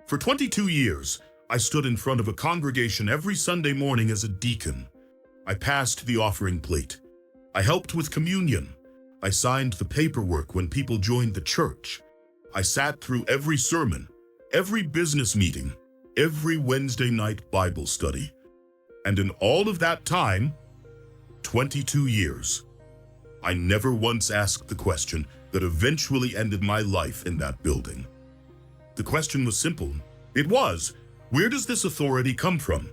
For 22 years, I stood in front of a congregation every Sunday morning as a deacon. I passed the offering plate. I helped with communion. I signed the paperwork when people joined the church. I sat through every sermon, every business meeting, every Wednesday night Bible study. And in all of that time, 22 years, I never once asked the question that eventually ended my life in that building. The question was simple. It was, where does this authority come from?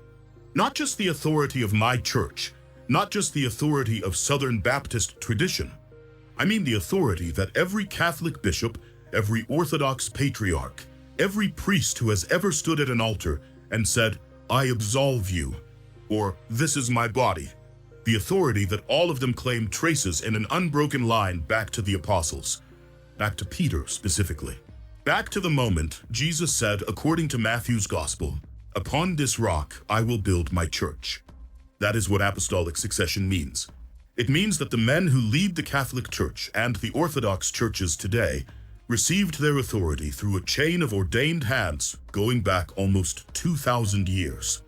Not just the authority of my church, not just the authority of Southern Baptist tradition. I mean the authority that every Catholic bishop, every Orthodox patriarch, every priest who has ever stood at an altar and said, "I absolve you," or "This is my body." The authority that all of them claim traces in an unbroken line back to the apostles, back to Peter specifically. Back to the moment Jesus said, according to Matthew's gospel, "Upon this rock I will build my church." That is what apostolic succession means. It means that the men who lead the Catholic Church and the Orthodox churches today received their authority through a chain of ordained hands going back almost 2,000 years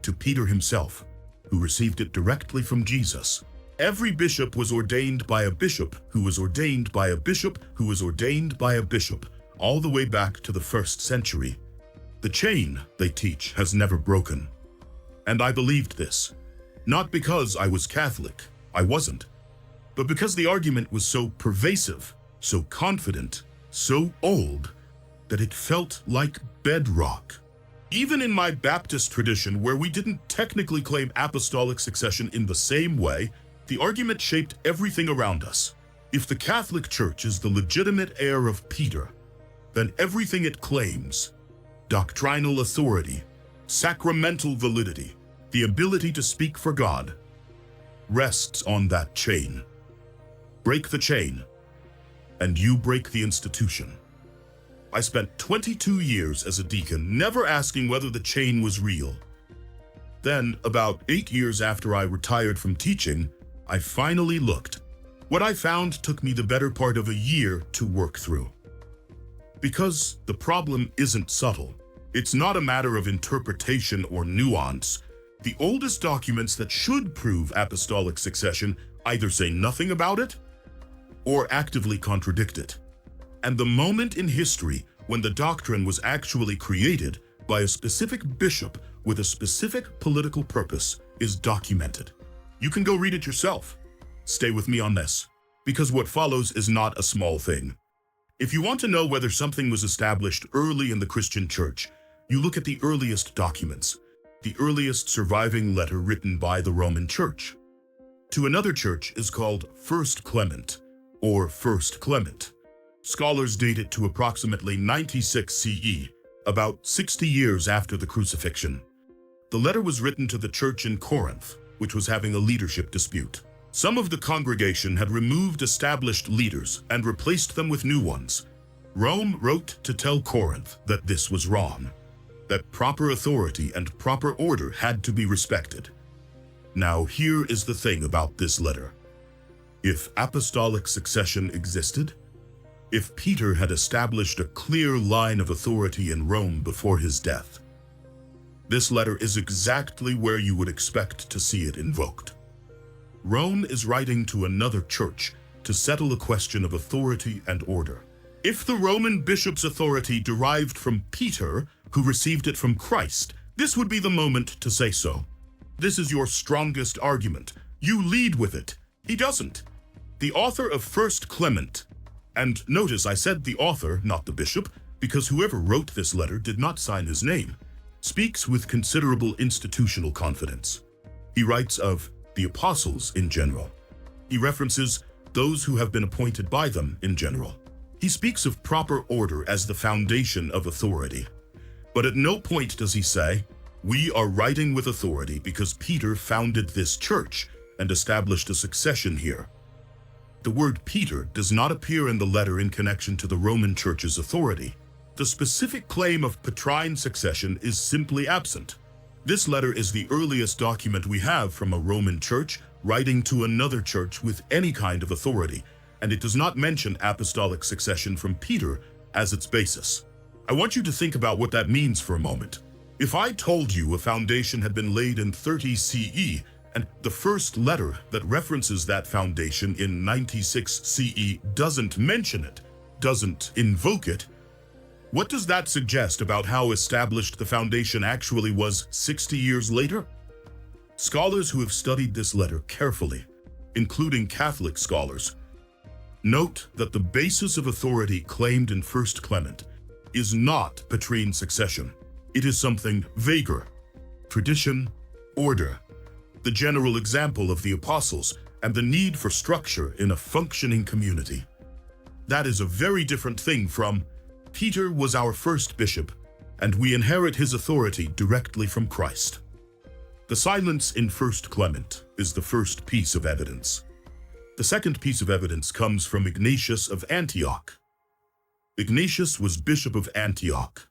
to Peter himself, who received it directly from Jesus. Every bishop was ordained by a bishop who was ordained by a bishop who was ordained by a bishop, all the way back to the 1st century. The chain, they teach, has never broken. And I believed this, not because I was Catholic, I wasn't, but because the argument was so pervasive, so confident, so old, that it felt like bedrock. Even in my Baptist tradition, where we didn't technically claim apostolic succession in the same way, the argument shaped everything around us. If the Catholic Church is the legitimate heir of Peter, then everything it claims, doctrinal authority, sacramental validity, the ability to speak for God, rests on that chain. Break the chain, and you break the institution. I spent 22 years as a deacon, never asking whether the chain was real. Then, about 8 years after I retired from teaching, I finally looked. What I found took me the better part of a year to work through. Because the problem isn't subtle. It's not a matter of interpretation or nuance. The oldest documents that should prove apostolic succession either say nothing about it or actively contradict it. And the moment in history when the doctrine was actually created by a specific bishop with a specific political purpose is documented. You can go read it yourself. Stay with me on this, because what follows is not a small thing. If you want to know whether something was established early in the Christian church, you look at the earliest documents, the earliest surviving letter written by the Roman Church. To another church is called 1st Clement, or 1st Clement. Scholars date it to approximately 96 CE, about 60 years after the crucifixion. The letter was written to the church in Corinth, which was having a leadership dispute. Some of the congregation had removed established leaders and replaced them with new ones. Rome wrote to tell Corinth that this was wrong, that proper authority and proper order had to be respected. Now here is the thing about this letter. If apostolic succession existed, if Peter had established a clear line of authority in Rome before his death, this letter is exactly where you would expect to see it invoked. Rome is writing to another church to settle a question of authority and order. If the Roman bishop's authority derived from Peter, who received it from Christ, this would be the moment to say so. This is your strongest argument. You lead with it. He doesn't. The author of 1st Clement, and notice I said the author, not the bishop, because whoever wrote this letter did not sign his name, speaks with considerable institutional confidence. He writes of the apostles in general. He references those who have been appointed by them in general. He speaks of proper order as the foundation of authority. But at no point does he say, "We are writing with authority because Peter founded this church and established a succession here." The word Peter does not appear in the letter in connection to the Roman Church's authority. The specific claim of Petrine succession is simply absent. This letter is the earliest document we have from a Roman church writing to another church with any kind of authority, and it does not mention apostolic succession from Peter as its basis. I want you to think about what that means for a moment. If I told you a foundation had been laid in 30 CE, and the first letter that references that foundation in 96 CE doesn't mention it, doesn't invoke it, what does that suggest about how established the foundation actually was 60 years later? Scholars who have studied this letter carefully, including Catholic scholars, note that the basis of authority claimed in 1 Clement is not Petrine succession. It is something vaguer: tradition, order, the general example of the apostles, and the need for structure in a functioning community. That is a very different thing from Peter was our first bishop, and we inherit his authority directly from Christ. The silence in 1 Clement is the first piece of evidence. The second piece of evidence comes from Ignatius of Antioch. Ignatius was Bishop of Antioch,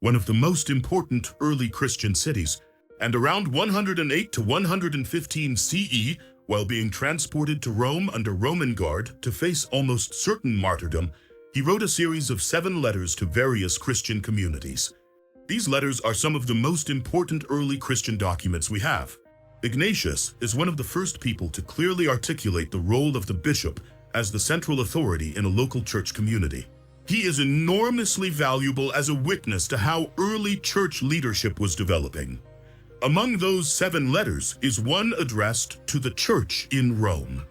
one of the most important early Christian cities, and around 108 to 115 CE, while being transported to Rome under Roman guard to face almost certain martyrdom, he wrote a series of 7 letters to various Christian communities. These letters are some of the most important early Christian documents we have. Ignatius is one of the first people to clearly articulate the role of the bishop as the central authority in a local church community. He is enormously valuable as a witness to how early church leadership was developing. Among those 7 letters is one addressed to the church in Rome.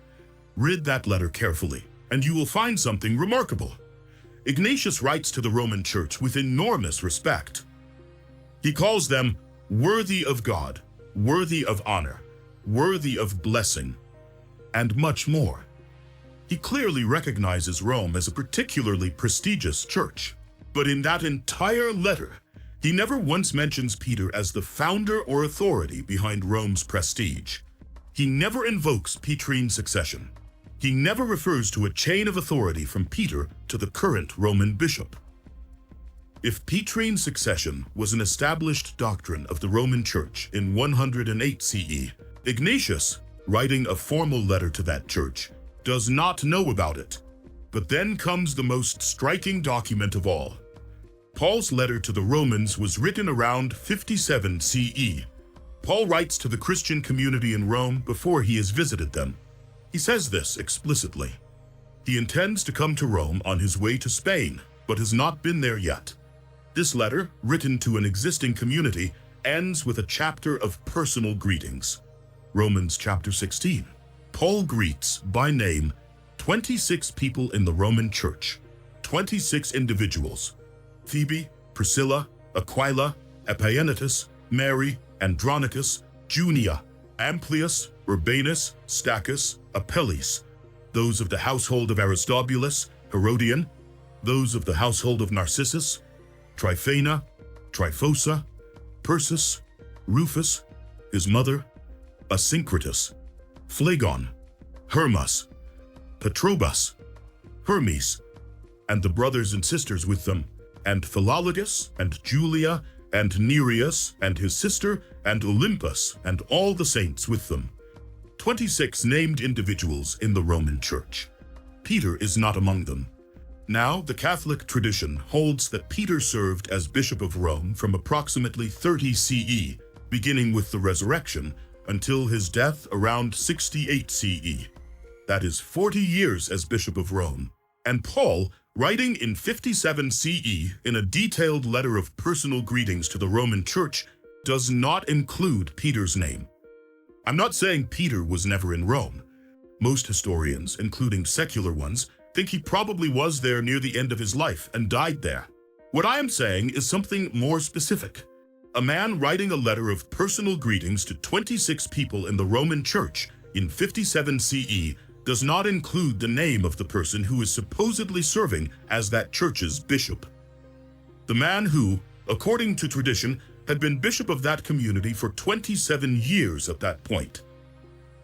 Read that letter carefully, and you will find something remarkable. Ignatius writes to the Roman church with enormous respect. He calls them worthy of God, worthy of honor, worthy of blessing, and much more. He clearly recognizes Rome as a particularly prestigious church. But in that entire letter, he never once mentions Peter as the founder or authority behind Rome's prestige. He never invokes Petrine succession. He never refers to a chain of authority from Peter to the current Roman bishop. If Petrine succession was an established doctrine of the Roman Church in 108 CE, Ignatius, writing a formal letter to that church, does not know about it. But then comes the most striking document of all. Paul's letter to the Romans was written around 57 CE. Paul writes to the Christian community in Rome before he has visited them. He says this explicitly. He intends to come to Rome on his way to Spain, but has not been there yet. This letter, written to an existing community, ends with a chapter of personal greetings. Romans chapter 16. Paul greets, by name, 26 people in the Roman Church, 26 individuals: Phoebe, Priscilla, Aquila, Epaenetus, Mary, Andronicus, Junia, Amplius, Urbanus, Stachys, Apelles, those of the household of Aristobulus, Herodian, those of the household of Narcissus, Tryphena, Tryphosa, Persis, Rufus, his mother, Asyncritus, Phlegon, Hermas, Patrobas, Hermes, and the brothers and sisters with them, and Philologus, and Julia, and Nereus, and his sister, and Olympus, and all the saints with them. 26 named individuals in the Roman Church. Peter is not among them. Now, the Catholic tradition holds that Peter served as Bishop of Rome from approximately 30 CE, beginning with the resurrection, until his death around 68 CE. That is 40 years as Bishop of Rome. And Paul, writing in 57 CE in a detailed letter of personal greetings to the Roman Church, does not include Peter's name. I'm not saying Peter was never in Rome. Most historians, including secular ones, think he probably was there near the end of his life and died there. What I am saying is something more specific. A man writing a letter of personal greetings to 26 people in the Roman Church in 57 CE does not include the name of the person who is supposedly serving as that church's bishop. The man who, according to tradition, had been bishop of that community for 27 years at that point.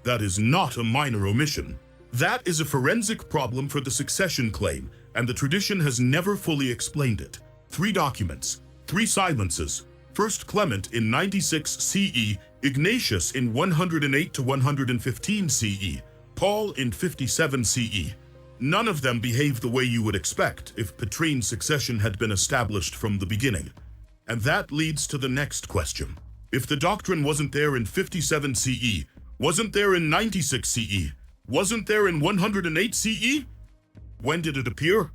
That is not a minor omission. That is a forensic problem for the succession claim, and the tradition has never fully explained it. 3 documents, 3 silences: 1 Clement in 96 CE, Ignatius in 108 to 115 CE, Paul in 57 CE. None of them behaved the way you would expect if Petrine succession had been established from the beginning. And that leads to the next question. If the doctrine wasn't there in 57 CE, wasn't there in 96 CE, wasn't there in 108 CE? When did it appear?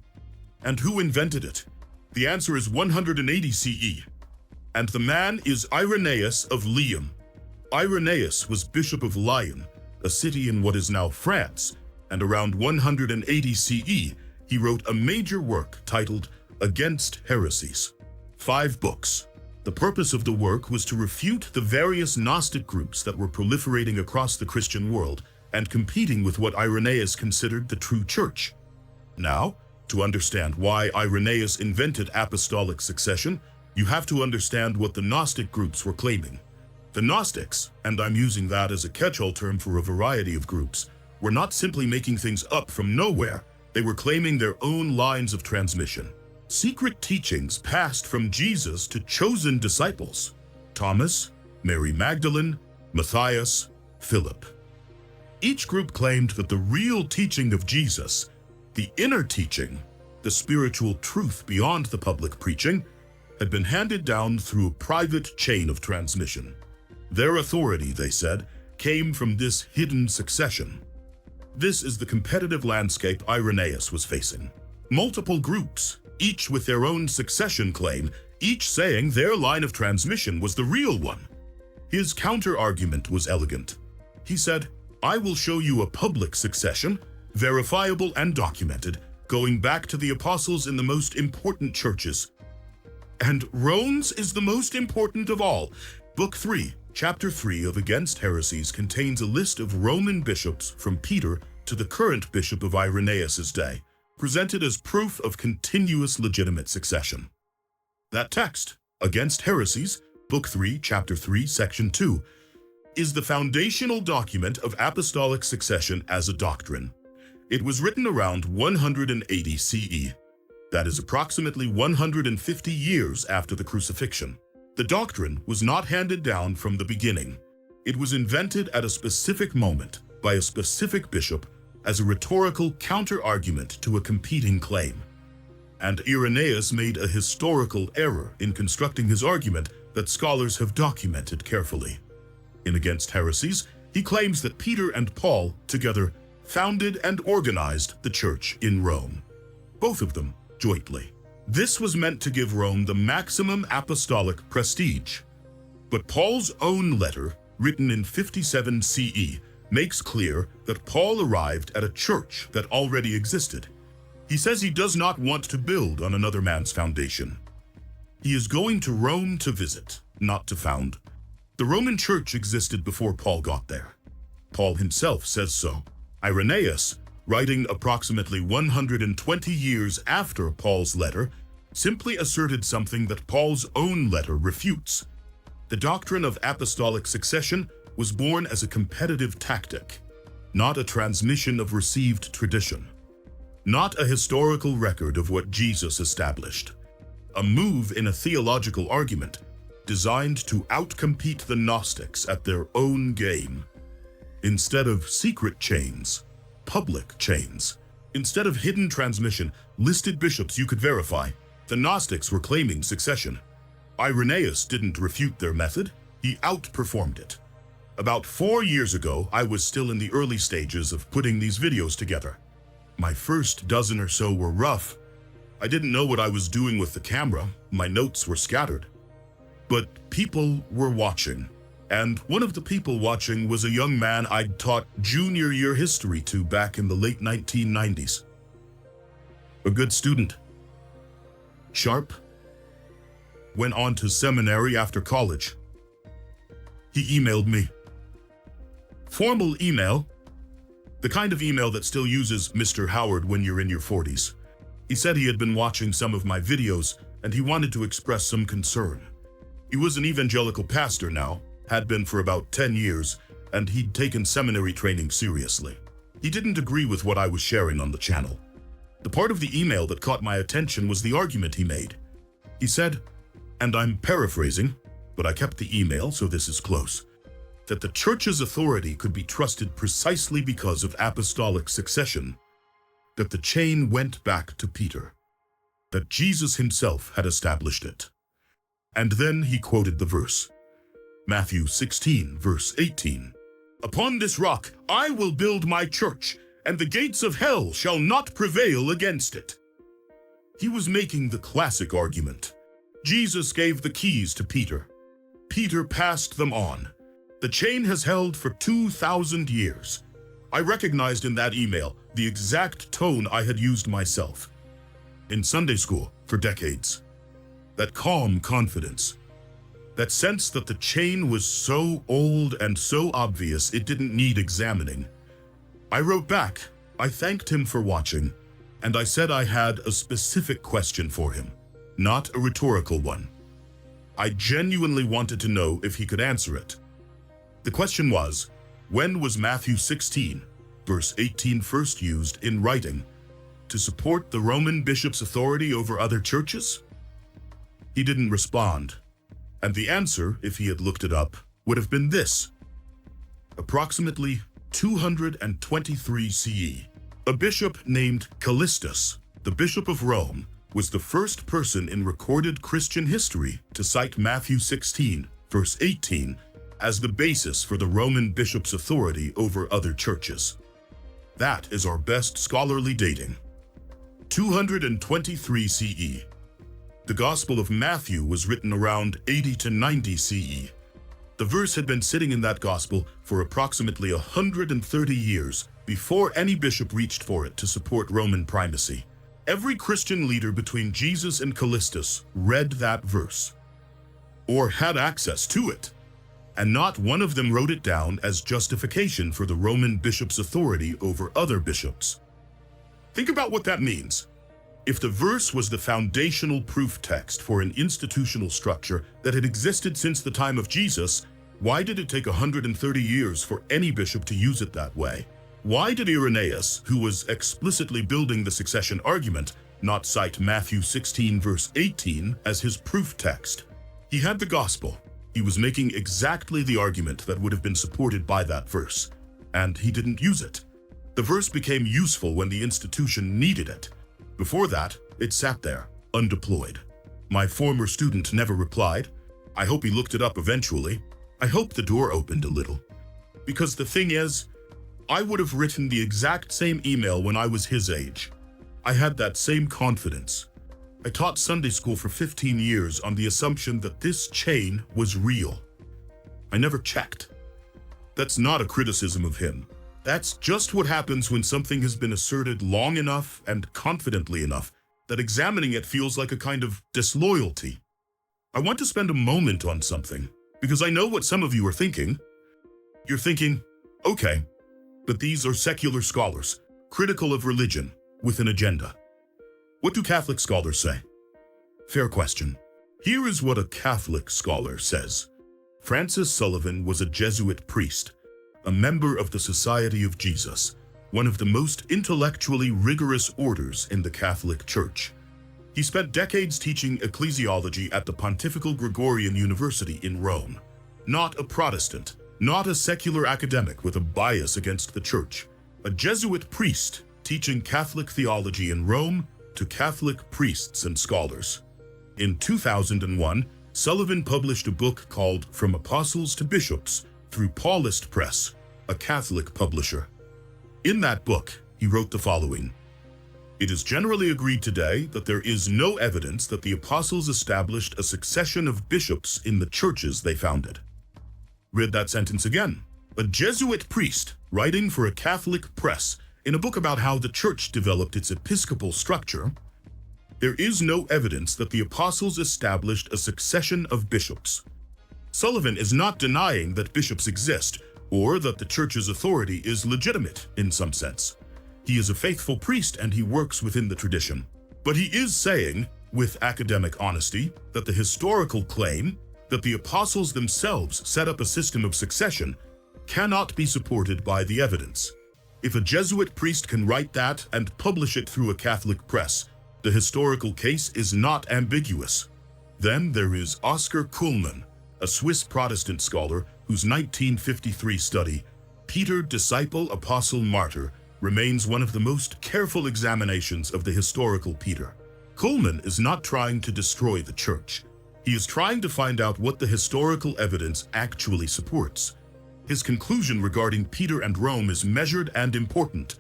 And who invented it? The answer is 180 CE. And the man is Irenaeus of Lyon. Irenaeus was Bishop of Lyon, a city in what is now France, and around 180 CE, he wrote a major work titled Against Heresies. 5 books. The purpose of the work was to refute the various Gnostic groups that were proliferating across the Christian world and competing with what Irenaeus considered the true church. Now, to understand why Irenaeus invented apostolic succession, you have to understand what the Gnostic groups were claiming. The Gnostics, and I'm using that as a catch-all term for a variety of groups, were not simply making things up from nowhere. They were claiming their own lines of transmission. Secret teachings passed from Jesus to chosen disciples: Thomas, Mary Magdalene, Matthias, Philip. Each group claimed that the real teaching of Jesus, the inner teaching, the spiritual truth beyond the public preaching, had been handed down through a private chain of transmission. Their authority, they said, came from this hidden succession. This is the competitive landscape Irenaeus was facing. Multiple groups, each with their own succession claim, each saying their line of transmission was the real one. His counter-argument was elegant. He said, "I will show you a public succession, verifiable and documented, going back to the apostles in the most important churches. And Rome's is the most important of all." Book 3, Chapter 3 of Against Heresies contains a list of Roman bishops from Peter to the current bishop of Irenaeus' day, presented as proof of continuous legitimate succession. That text, Against Heresies, Book 3, Chapter 3, Section 2, is the foundational document of apostolic succession as a doctrine. It was written around 180 CE. That is approximately 150 years after the crucifixion. The doctrine was not handed down from the beginning. It was invented at a specific moment by a specific bishop as a rhetorical counter-argument to a competing claim. And Irenaeus made a historical error in constructing his argument that scholars have documented carefully. In Against Heresies, he claims that Peter and Paul together founded and organized the church in Rome, both of them jointly. This was meant to give Rome the maximum apostolic prestige. But Paul's own letter, written in 57 CE, makes clear that Paul arrived at a church that already existed. He says he does not want to build on another man's foundation. He is going to Rome to visit, not to found. The Roman church existed before Paul got there. Paul himself says so. Irenaeus, writing approximately 120 years after Paul's letter, simply asserted something that Paul's own letter refutes. The doctrine of apostolic succession was born as a competitive tactic, not a transmission of received tradition, not a historical record of what Jesus established. A move in a theological argument designed to outcompete the Gnostics at their own game. Instead of secret chains, public chains. Instead of hidden transmission, listed bishops you could verify. The Gnostics were claiming succession. Irenaeus didn't refute their method, he outperformed it. About 4 years ago, I was still in the early stages of putting these videos together. My first dozen or so were rough. I didn't know what I was doing with the camera, my notes were scattered. But people were watching. And one of the people watching was a young man I'd taught junior year history to back in the late 1990s. A good student. Sharp. Went on to seminary after college. He emailed me. Formal email. The kind of email that still uses Mr. Howard when you're in your 40s. He said he had been watching some of my videos and he wanted to express some concern. He was an evangelical pastor now, had been for about 10 years, and he'd taken seminary training seriously. He didn't agree with what I was sharing on the channel. The part of the email that caught my attention was the argument he made. He said, and I'm paraphrasing, but I kept the email so this is close, that the church's authority could be trusted precisely because of apostolic succession. that the chain went back to Peter, that Jesus himself had established it. And then he quoted the verse, Matthew 16, verse 18. "Upon this rock I will build my church, and the gates of hell shall not prevail against it." He was making the classic argument. Jesus gave the keys to Peter. Peter passed them on. The chain has held for 2,000 years. I recognized in that email the exact tone I had used myself in Sunday school for decades. That calm confidence. That sense that the chain was so old and so obvious it didn't need examining. I wrote back, I thanked him for watching, and I said I had a specific question for him, not a rhetorical one. I genuinely wanted to know if he could answer it. The question was, when was Matthew 16, verse 18 first used in writing to support the Roman bishop's authority over other churches? He didn't respond, and the answer, if he had looked it up, would have been this. Approximately 223 CE, a bishop named Callistus, the Bishop of Rome, was the first person in recorded Christian history to cite Matthew 16, verse 18, as the basis for the Roman bishop's authority over other churches. That is our best scholarly dating. 223 CE. The Gospel of Matthew was written around 80 to 90 CE. The verse had been sitting in that Gospel for approximately 130 years before any bishop reached for it to support Roman primacy. Every Christian leader between Jesus and Callistus read that verse, or had access to it, and not one of them wrote it down as justification for the Roman bishop's authority over other bishops. Think about what that means. If the verse was the foundational proof text for an institutional structure that had existed since the time of Jesus, why did it take 130 years for any bishop to use it that way? Why did Irenaeus, who was explicitly building the succession argument, not cite Matthew 16 verse 18 as his proof text? He had the gospel. He was making exactly the argument that would have been supported by that verse, and he didn't use it. The verse became useful when the institution needed it. Before that, it sat there, undeployed. My former student never replied. I hope he looked it up eventually. I hope the door opened a little. Because the thing is, I would have written the exact same email when I was his age. I had that same confidence. I taught Sunday school for 15 years on the assumption that this chain was real. I never checked. That's not a criticism of him. That's just what happens when something has been asserted long enough and confidently enough that examining it feels like a kind of disloyalty. I want to spend a moment on something, because I know what some of you are thinking. You're thinking, okay, but these are secular scholars, critical of religion, with an agenda. What do Catholic scholars say? Fair question. Here is what a Catholic scholar says. Francis Sullivan was a Jesuit priest, a member of the Society of Jesus, one of the most intellectually rigorous orders in the Catholic Church. He spent decades teaching ecclesiology at the Pontifical Gregorian University in Rome. Not a Protestant, not a secular academic with a bias against the Church. A Jesuit priest teaching Catholic theology in Rome to Catholic priests and scholars. In 2001, Sullivan published a book called From Apostles to Bishops through Paulist Press, a Catholic publisher. In that book, he wrote the following. It is generally agreed today that there is no evidence that the apostles established a succession of bishops in the churches they founded. Read that sentence again. A Jesuit priest writing for a Catholic press in a book about how the church developed its episcopal structure. There is no evidence that the apostles established a succession of bishops. Sullivan is not denying that bishops exist or that the church's authority is legitimate in some sense. He is a faithful priest and he works within the tradition. But he is saying, with academic honesty, that the historical claim that the apostles themselves set up a system of succession cannot be supported by the evidence. If a Jesuit priest can write that and publish it through a Catholic press, the historical case is not ambiguous. Then there is Oskar Kuhlmann, a Swiss Protestant scholar whose 1953 study, Peter, Disciple, Apostle, Martyr, remains one of the most careful examinations of the historical Peter. Coleman is not trying to destroy the church. He is trying to find out what the historical evidence actually supports. His conclusion regarding Peter and Rome is measured and important.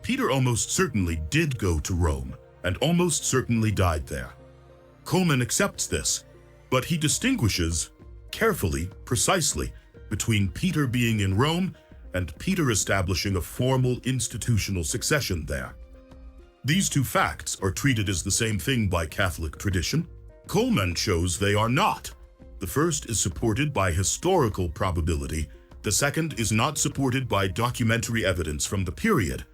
Peter almost certainly did go to Rome, and almost certainly died there. Coleman accepts this, but he distinguishes carefully, precisely, between Peter being in Rome and Peter establishing a formal institutional succession there. These two facts are treated as the same thing by Catholic tradition. Coleman shows they are not. The first is supported by historical probability. The second is not supported by documentary evidence from the period.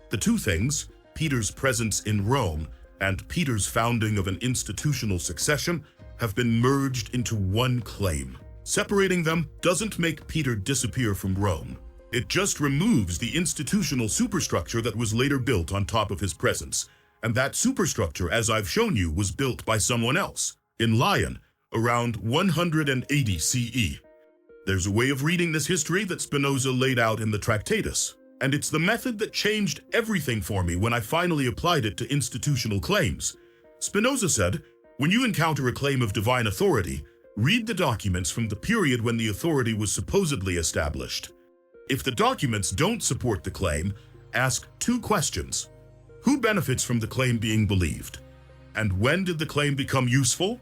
The two things, Peter's presence in Rome and Peter's founding of an institutional succession, have been merged into one claim. Separating them doesn't make Peter disappear from Rome. It just removes the institutional superstructure that was later built on top of his presence. And that superstructure, as I've shown you, was built by someone else, in Lyon, around 180 CE. There's a way of reading this history that Spinoza laid out in the Tractatus, and it's the method that changed everything for me when I finally applied it to institutional claims. Spinoza said, when you encounter a claim of divine authority, read the documents from the period when the authority was supposedly established. If the documents don't support the claim, ask two questions. Who benefits from the claim being believed? And when did the claim become useful?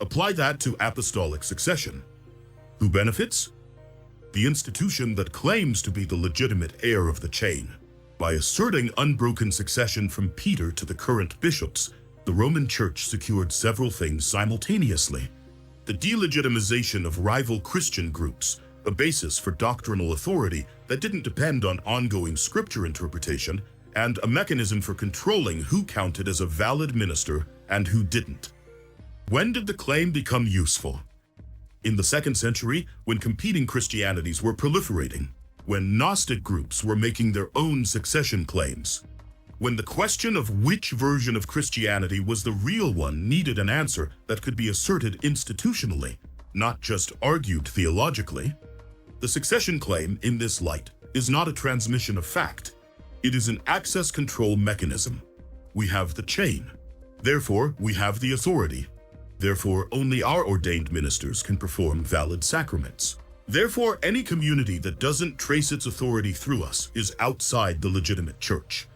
Apply that to apostolic succession. Who benefits? The institution that claims to be the legitimate heir of the chain. By asserting unbroken succession from Peter to the current bishops, the Roman Church secured several things simultaneously. The delegitimization of rival Christian groups, a basis for doctrinal authority that didn't depend on ongoing scripture interpretation, and a mechanism for controlling who counted as a valid minister and who didn't. When did the claim become useful? In the 2nd century, when competing Christianities were proliferating, when Gnostic groups were making their own succession claims, when the question of which version of Christianity was the real one needed an answer that could be asserted institutionally, not just argued theologically. The succession claim, in this light, is not a transmission of fact. It is an access control mechanism. We have the chain. Therefore, we have the authority. Therefore, only our ordained ministers can perform valid sacraments. Therefore, any community that doesn't trace its authority through us is outside the legitimate church.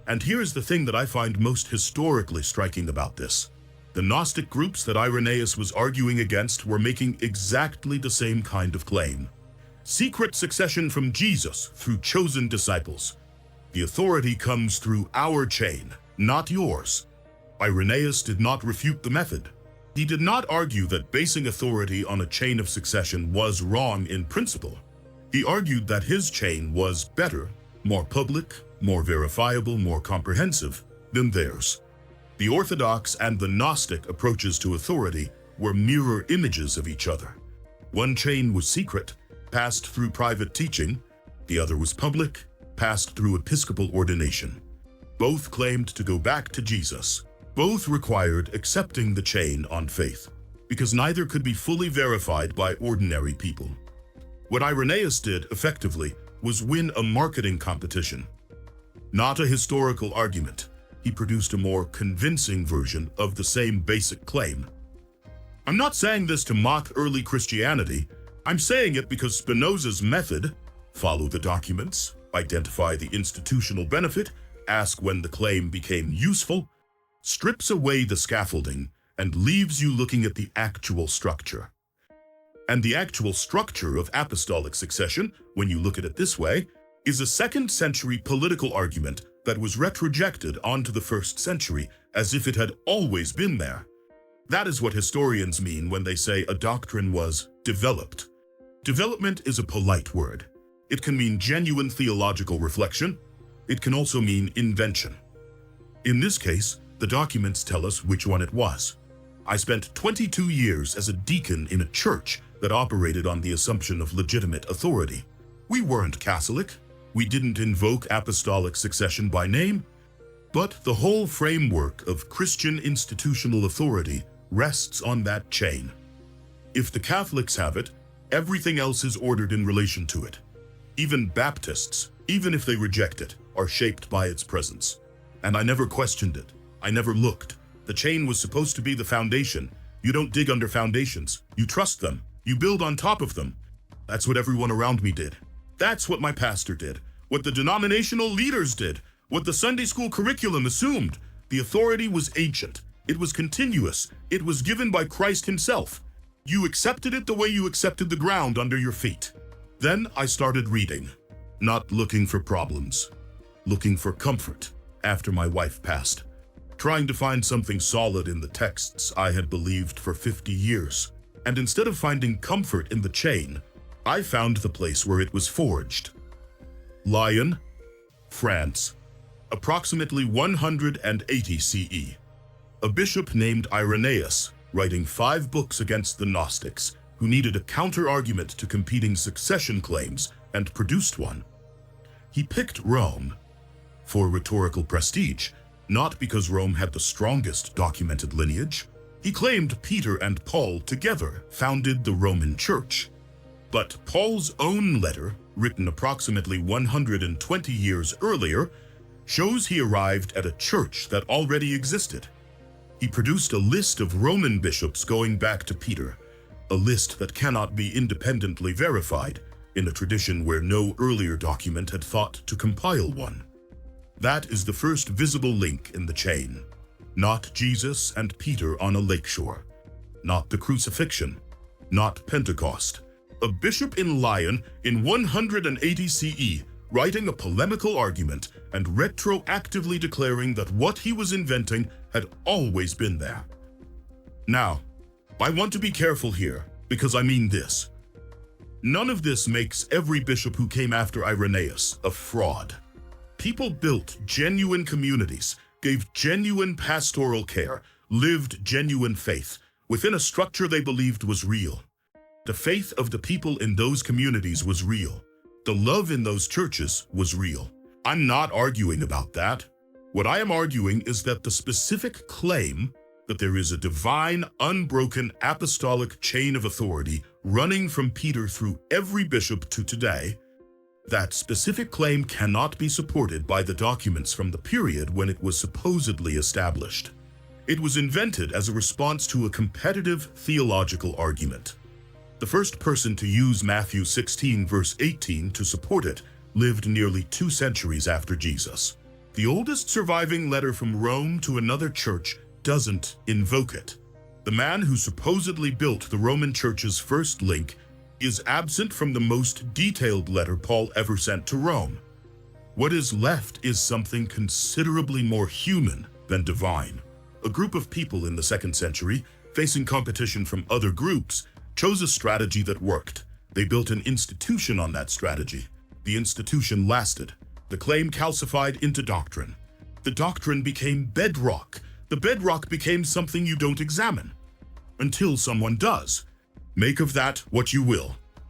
And here's the thing that I find most historically striking about this. The Gnostic groups that Irenaeus was arguing against were making exactly the same kind of claim. Secret succession from Jesus through chosen disciples. The authority comes through our chain, not yours. Irenaeus did not refute the method. He did not argue that basing authority on a chain of succession was wrong in principle. He argued that his chain was better, more public, more verifiable, more comprehensive than theirs. The Orthodox and the Gnostic approaches to authority were mirror images of each other. One chain was secret, passed through private teaching. The other was public, passed through episcopal ordination. Both claimed to go back to Jesus. Both required accepting the chain on faith, because neither could be fully verified by ordinary people. What Irenaeus did, effectively, was win a marketing competition. Not a historical argument. He produced a more convincing version of the same basic claim. I'm not saying this to mock early Christianity. I'm saying it because Spinoza's method, follow the documents, identify the institutional benefit, ask when the claim became useful, strips away the scaffolding and leaves you looking at the actual structure. And the actual structure of apostolic succession, when you look at it this way, is a 2nd century political argument that was retrojected onto the 1st century as if it had always been there. That is what historians mean when they say a doctrine was developed. Development is a polite word. It can mean genuine theological reflection. It can also mean invention. In this case, the documents tell us which one it was. I spent 22 years as a deacon in a church that operated on the assumption of legitimate authority. We weren't Catholic. We didn't invoke apostolic succession by name. But the whole framework of Christian institutional authority rests on that chain. If the Catholics have it, everything else is ordered in relation to it. Even Baptists, even if they reject it, are shaped by its presence. And I never questioned it. I never looked. The chain was supposed to be the foundation. You don't dig under foundations. You trust them. You build on top of them. That's what everyone around me did. That's what my pastor did. What the denominational leaders did. What the Sunday school curriculum assumed. The authority was ancient. It was continuous. It was given by Christ himself. You accepted it the way you accepted the ground under your feet. Then I started reading, not looking for problems, looking for comfort after my wife passed, trying to find something solid in the texts I had believed for 50 years. And instead of finding comfort in the chain, I found the place where it was forged. Lyon, France, approximately 180 CE. A bishop named Irenaeus, writing 5 books against the Gnostics, who needed a counter-argument to competing succession claims, and produced one. He picked Rome for rhetorical prestige, not because Rome had the strongest documented lineage. He claimed Peter and Paul together founded the Roman Church. But Paul's own letter, written approximately 120 years earlier, shows he arrived at a church that already existed. He produced a list of Roman bishops going back to Peter, a list that cannot be independently verified in a tradition where no earlier document had thought to compile one. That is the first visible link in the chain. Not Jesus and Peter on a lakeshore. Not the crucifixion. Not Pentecost. A bishop in Lyon in 180 CE writing a polemical argument and retroactively declaring that what he was inventing had always been there. Now, I want to be careful here, because I mean this. None of this makes every bishop who came after Irenaeus a fraud. People built genuine communities, gave genuine pastoral care, lived genuine faith within a structure they believed was real. The faith of the people in those communities was real. The love in those churches was real. I'm not arguing about that. What I am arguing is that the specific claim that there is a divine, unbroken apostolic chain of authority running from Peter through every bishop to today, that specific claim cannot be supported by the documents from the period when it was supposedly established. It was invented as a response to a competitive theological argument. The first person to use Matthew 16 verse 18 to support it lived nearly 2 centuries after Jesus. The oldest surviving letter from Rome to another church doesn't invoke it. The man who supposedly built the Roman Church's first link is absent from the most detailed letter Paul ever sent to Rome. What is left is something considerably more human than divine. A group of people in the 2nd century, facing competition from other groups, chose a strategy that worked. They built an institution on that strategy. The institution lasted. The claim calcified into doctrine. The doctrine became bedrock. The bedrock became something you don't examine. Until someone does. Make of that what you will.